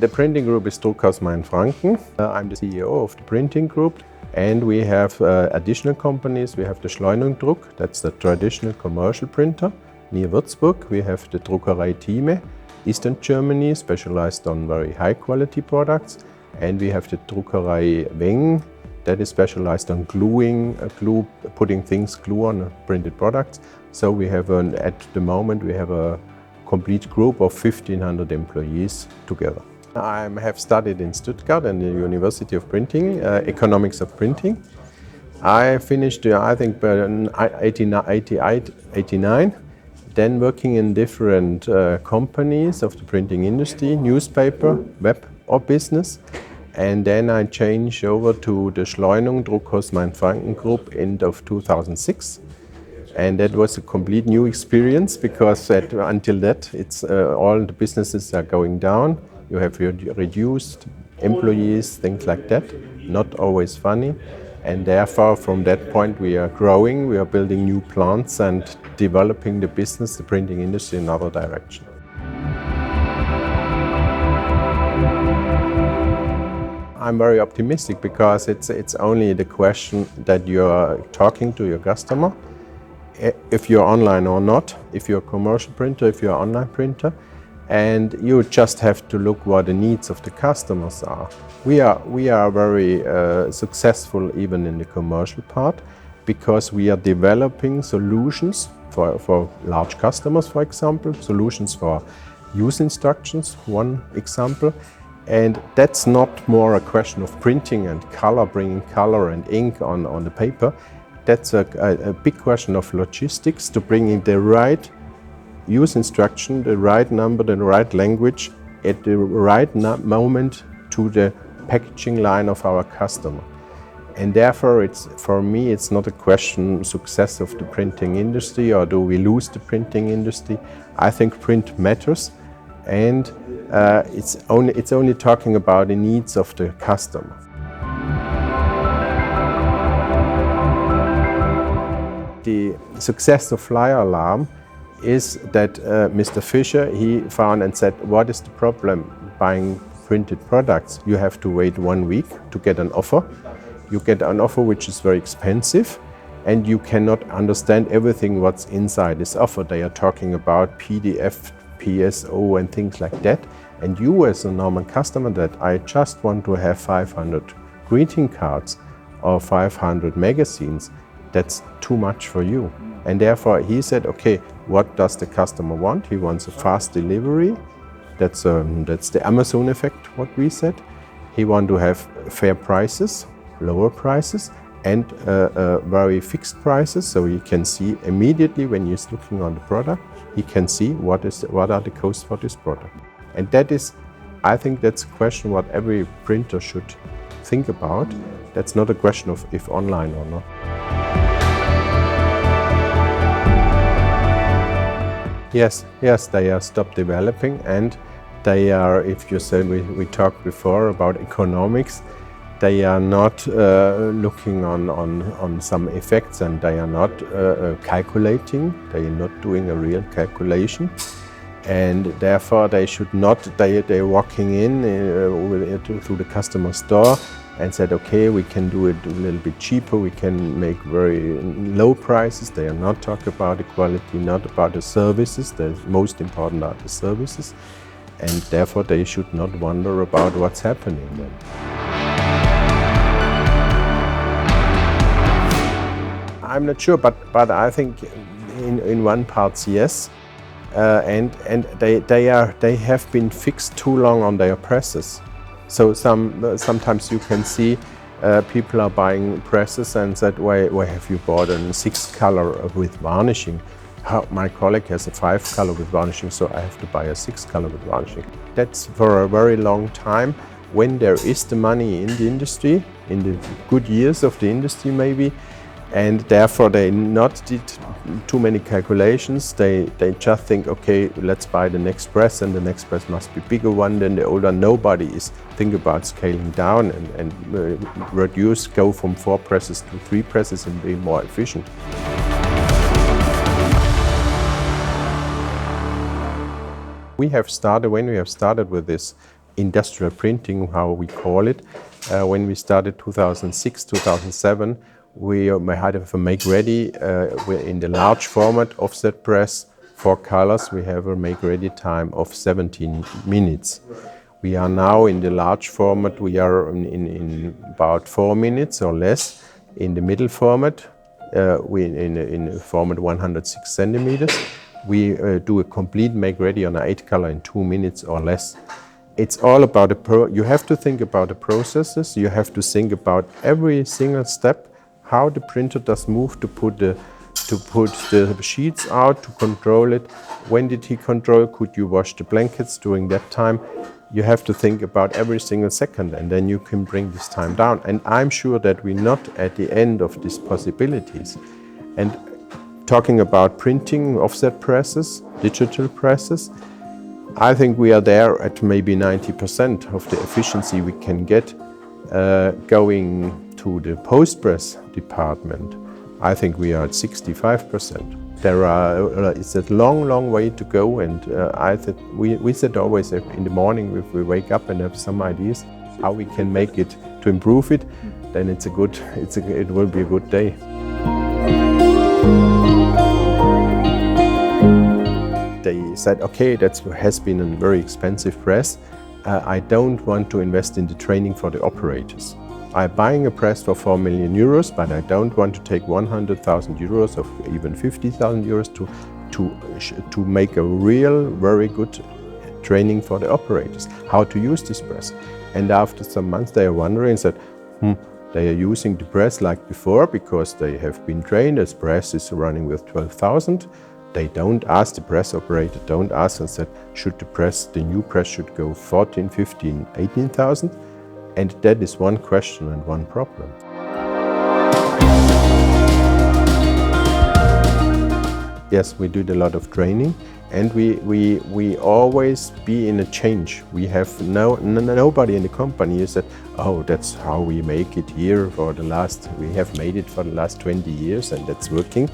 The printing group is Druckhaus Mainfranken. I'm the CEO of the printing group, and we have additional companies. We have the Schleunigdruck, that's the traditional commercial printer. Near Würzburg, we have the Druckerei Thieme, Eastern Germany, specialized on very high quality products. And we have the Druckerei Weng, that is specialized on putting glue on printed products. So we have, at the moment, we have a complete group of 1,500 employees together. I have studied in Stuttgart and the University of Printing, economics of printing. I finished, I think, in 89, then working in different companies of the printing industry, newspaper, web or business. And then I changed over to the Druckhaus Mainfranken group end of 2006. And that was a complete new experience because until that, all the businesses are going down. You have reduced employees, things like that. Not always funny. And therefore, from that point, we are growing. We are building new plants and developing the business, the printing industry, in another direction. I'm very optimistic because it's only the question that you're talking to your customer. If you're online or not, if you're a commercial printer, if you're an online printer, and you just have to look what the needs of the customers are. We are very successful even in the commercial part because we are developing solutions for large customers, for example, solutions for use instructions, one example. And that's not more a question of printing and color, bringing color and ink on the paper. That's a big question of logistics to bring in the right use instruction, the right number, the right language at the right moment to the packaging line of our customer. And therefore, for me, it's not a question of success of the printing industry or do we lose the printing industry. I think print matters, and it's only talking about the needs of the customer. The success of Flyeralarm is that Mr. Fischer, he found and said, what is the problem buying printed products? You have to wait 1 week to get an offer. You get an offer which is very expensive, and you cannot understand everything what's inside this offer. They are talking about PDF, PSO and things like that. And you as a normal customer that I just want to have 500 greeting cards or 500 magazines, that's too much for you. And therefore he said, okay, what does the customer want? He wants a fast delivery. That's the Amazon effect, what we said. He wants to have fair prices, lower prices, and very fixed prices. So he can see immediately when he's looking on the product, he can see what are the costs for this product. And that is, I think that's a question what every printer should think about. That's not a question of if online or not. Yes, they are stopped developing, and they are, if you say we talked before about economics, they are not looking on some effects, and they are not calculating, they are not doing a real calculation. And therefore they should not, they're walking in to the customer store and said, okay, we can do it a little bit cheaper, we can make very low prices. They are not talking about the quality, not about the services. The most important are the services. And therefore they should not wonder about what's happening then. I'm not sure, but I think in one part, yes. And they have been fixed too long on their presses. So sometimes you can see people are buying presses and said, why have you bought a 6-color with varnishing? My colleague has a 5-color with varnishing, so I have to buy a 6-color with varnishing. That's for a very long time. When there is the money in the industry, in the good years of the industry maybe, and therefore they not did too many calculations. They just think, okay, let's buy the next press, and the next press must be bigger one than the older. Nobody is thinking about scaling down and reduce, go from 4 presses to 3 presses and be more efficient. When we have started with this industrial printing, how we call it. When we started 2006, 2007, we had a make-ready in the large format offset press, 4 colors. We have a make-ready time of 17 minutes. We are now in the large format, we are in about 4 minutes or less. In the middle format, in format 106 centimeters, we do a complete make-ready on an 8 color in 2 minutes or less. It's all about you have to think about the processes, you have to think about every single step, how the printer does move to put the sheets out, to control it. When did he control? Could you wash the blankets during that time? You have to think about every single second, and then you can bring this time down. And I'm sure that we're not at the end of these possibilities. And talking about printing, offset presses, digital presses, I think we are there at maybe 90% of the efficiency we can get. Going to the post-press department, I think we are at 65%. It's a long way to go, and we said always in the morning, if we wake up and have some ideas how we can make it to improve it, then it will be a good day. They said, okay, that has been a very expensive press. I don't want to invest in the training for the operators. I'm buying a press for 4 million euros, but I don't want to take 100,000 euros or even 50,000 euros to make a real, very good training for the operators, how to use this press. And after some months they are wondering, said, they are using the press like before because they have been trained. This press is running with 12,000. They don't ask the press operator, don't ask and said, the new press should go 14, 15, 18,000? And that is one question and one problem. Yes, we did a lot of training, and we always be in a change. We have nobody in the company who said, oh, that's how we make it here we have made it for the last 20 years and that's working.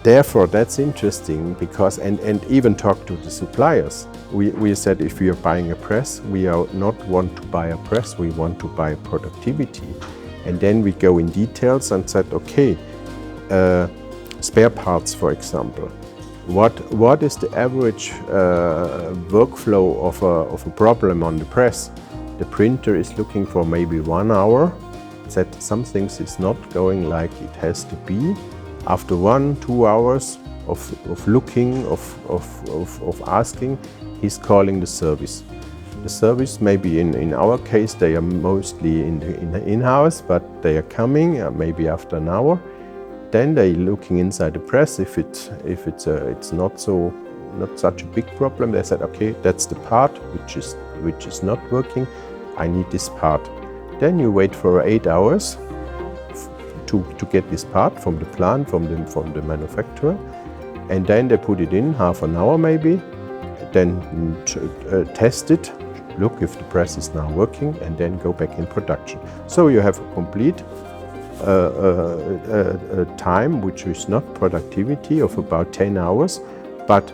Therefore, that's interesting because, and even talk to the suppliers. We said if we are buying a press, we are not want to buy a press, we want to buy productivity. And then we go in details and said, okay, spare parts, for example. What is the average workflow of a problem on the press? The printer is looking for maybe 1 hour. That some things is not going like it has to be. After 1-2 hours of looking, of asking, he's calling the service. The service, maybe in our case, they are mostly in-house, but they are coming maybe after an hour. Then they looking inside the press. If it's not such a big problem, they said, okay, that's the part which is not working. I need this part. Then you wait for 8 hours to get this part from the plant, from the manufacturer, and then they put it in half an hour maybe, then test it, look if the press is now working, and then go back in production. So you have a complete time which is not productivity of about 10 hours, but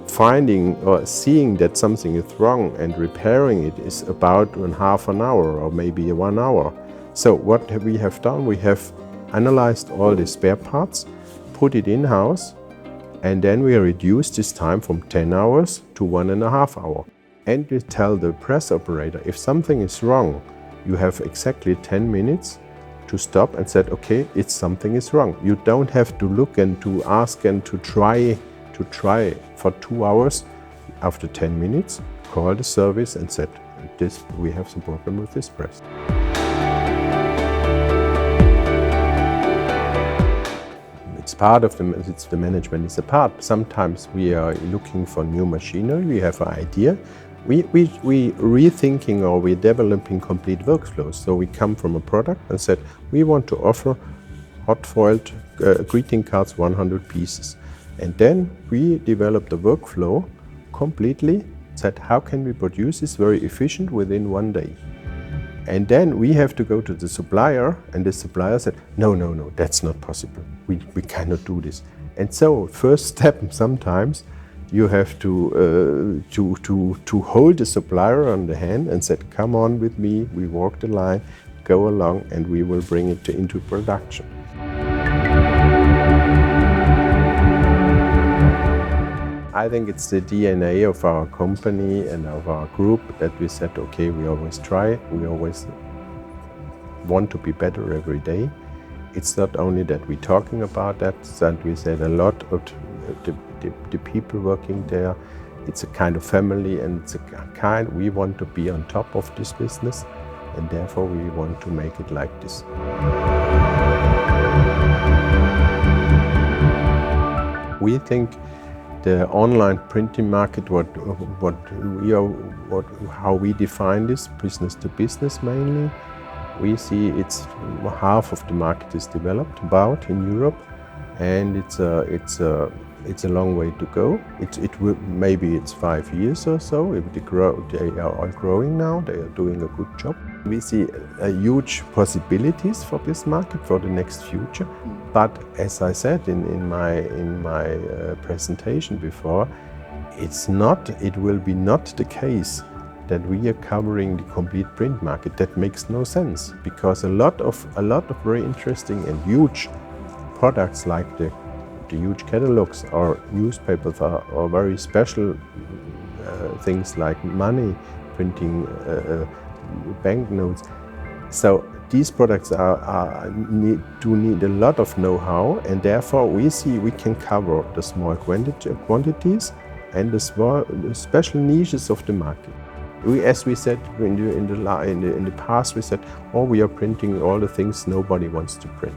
finding or seeing that something is wrong and repairing it is about half an hour or maybe 1 hour. So what we have done, we have analyzed all the spare parts, put it in-house, and then we reduce this time from 10 hours to 1.5 hours. And we tell the press operator, if something is wrong, you have exactly 10 minutes to stop and said, okay, something is wrong. You don't have to look and to ask and to try for 2 hours. After 10 minutes, call the service and said, we have some problem with this press. It's part of the management is a part. Sometimes we are looking for new machinery, we have an idea. We rethinking or we're developing complete workflows. So we come from a product and said, we want to offer hot foiled greeting cards, 100 pieces. And then we developed the workflow completely, said, how can we produce this very efficient within 1 day? And then we have to go to the supplier, and the supplier said, no, that's not possible. We cannot do this. And so first step sometimes, You have to hold the supplier on the hand and said, come on with me, we walk the line, go along, and we will bring it into production. I think it's the DNA of our company and of our group that we said, okay, we always try, we always want to be better every day. It's not only that we're talking about that we said a lot of the people working there, it's a kind of family, and it's a kind, we want to be on top of this business, and therefore we want to make it like this. We think the online printing market, how we define this, business to business mainly, we see it's half of the market is developed about in Europe, and it's a long way to go. Maybe it's 5 years or so. If they are all growing now, they are doing a good job. We see huge possibilities for this market for the next future. But as I said in my presentation before, it will be not the case that we are covering the complete print market. That makes no sense, because a lot of very interesting and huge products like the huge catalogs or newspapers or very special things like money printing, banknotes. So these products need a lot of know-how, and therefore we see we can cover the small quantities and the special niches of the market. As we said in the past, we said, oh, we are printing all the things nobody wants to print.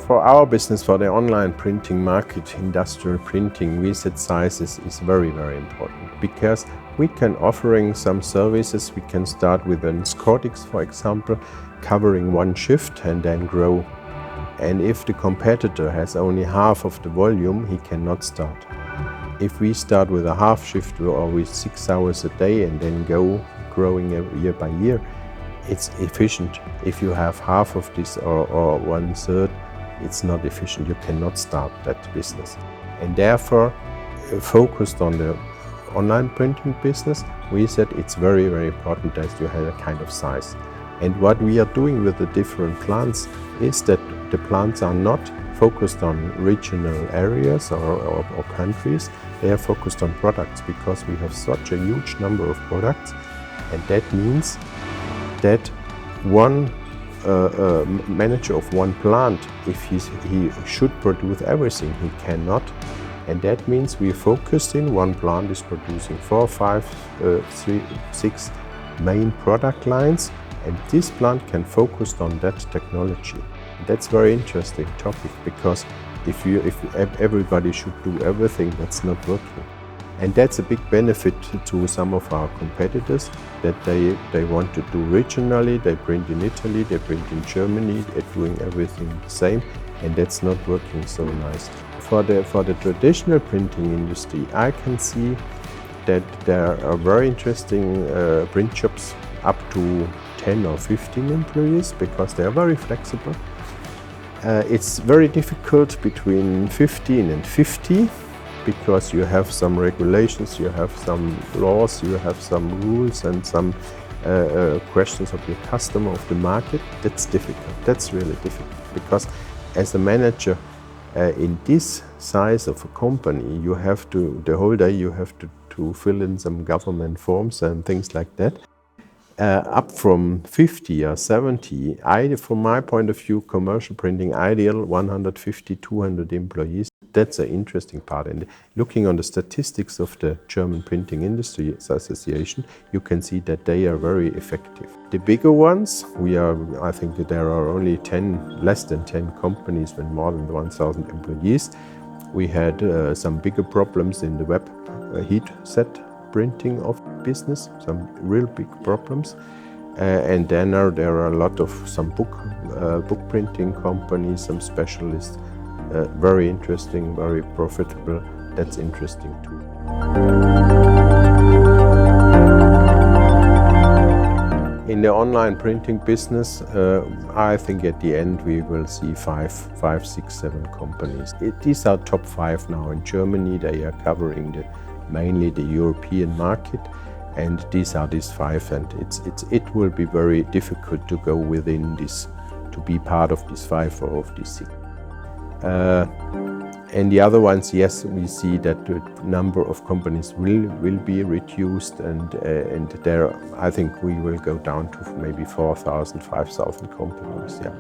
For our business, for the online printing market, industrial printing, we said size is very, very important, because we can offering some services. We can start with an Scotix, for example, covering one shift and then grow. And if the competitor has only half of the volume, he cannot start. If we start with a half shift or with 6 hours a day and then go growing year by year, it's efficient. If you have half of this or 1/3, it's not efficient. You cannot start that business. And therefore, focused on the online printing business, we said it's very, very important that you have a kind of size. And what we are doing with the different plants is that the plants are not focused on regional areas or countries. They are focused on products, because we have such a huge number of products. And that means that one manager of one plant, if he should produce everything, he cannot. And that means we focused in one plant is producing 4, 5, 3, 6 main product lines, and this plant can focus on that technology. That's very interesting topic, because if everybody should do everything, that's not working. And that's a big benefit to some of our competitors, that they want to do regionally. They print in Italy, they print in Germany, they're doing everything the same, and that's not working so nice. For the traditional printing industry, I can see that there are very interesting print shops up to 10 or 15 employees, because they are very flexible. It's very difficult between 15 and 50, because you have some regulations, you have some laws, you have some rules and some questions of your customer, of the market. That's difficult. That's really difficult, because as a manager in this size of a company, you have to, the whole day you have to fill in some government forms and things like that. Up from 50 or 70, from my point of view, commercial printing, ideal 150, 200 employees. That's an interesting part. And looking on the statistics of the German Printing Industry Association, you can see that they are very effective. The bigger ones, I think that there are only less than 10 companies with more than 1,000 employees. We had some bigger problems in the web heat set printing of business, some real big problems. And then there are a lot of some book printing companies, some specialists. Very interesting, very profitable. That's interesting too. In the online printing business, I think at the end we will see five, six, 7 companies. These are top 5 now in Germany. They are covering mainly the European market, and these 5. And it will be very difficult to go within this, to be part of these 5 or of these 6. And the other ones, yes, we see that the number of companies will be reduced, and there I think we will go down to maybe 4,000, 5,000 companies. Yeah.